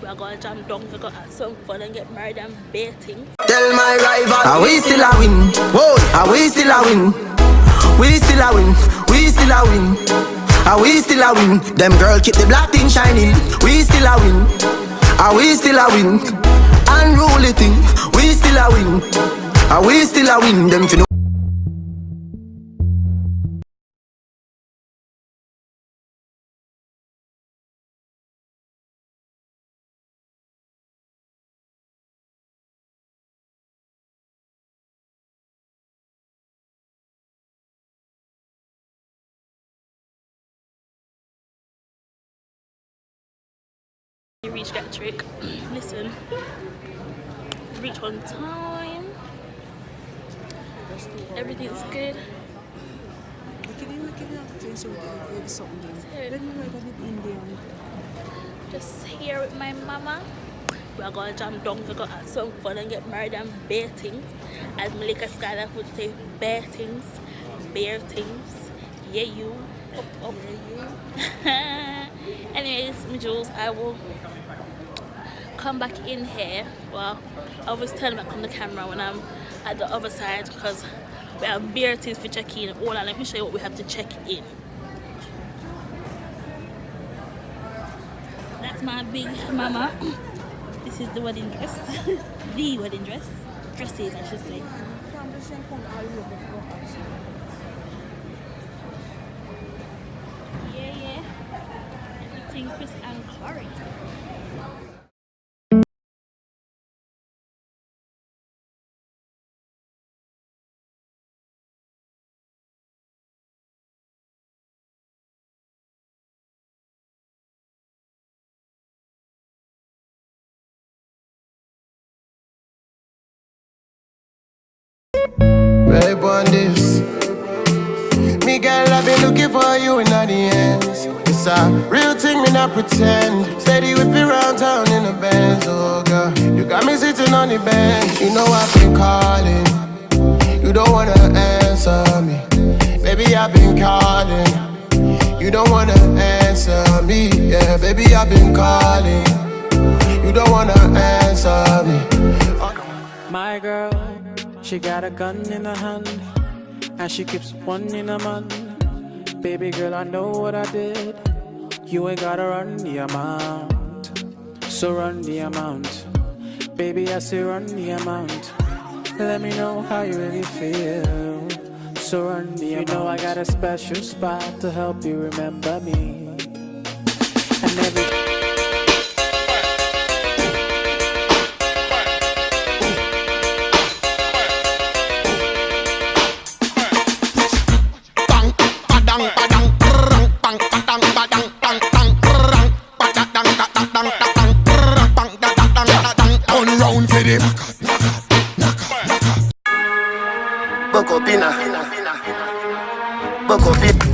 We are gonna jam down, we gonna have some fun and get married and baiting. Tell my rival, are we still a win? Whoa, are we still a win? We still a win, we still a win. Are we still a win? Them girl keep the black thing shining. We still a win. Are we still a win? Unruly thing. We still a win. Are we still a win? Them to know. You reach that trick. Listen, reach on time. Everything's good. Just here with my mama. We are gonna jam down, we gonna have some fun and get married and bear things. As Malika Skylar would say, bear things, bear things. Yeah, you. Up. Anyways, Msjulzb, I will come back in here. Well, I always turn back on the camera when I'm at the other side because we have beer things for check in. Hold on, let me show you what we have to check in. That's my big mama. This is the wedding dress. The wedding dress. Dresses, I should say. Yeah. Everything Chris and Corey. Babe on this. Me girl, I've been looking for you in the ends. It's a real thing, me not pretend. Steady whip me round town in the Benz, oh girl. You got me sitting on the bench. You know I've been calling. You don't wanna answer me. Baby, I've been calling. You don't wanna answer me. Yeah, baby, I've been calling. You don't wanna answer me. My girl, she got a gun in her hand, and she keeps one in her man. Baby girl, I know what I did. You ain't gotta run the amount, so run the amount. Baby, I say run the amount. Let me know how you really feel, so run the amount. You know I got a special spot to help you remember me. And every Bocopina, Bocopina.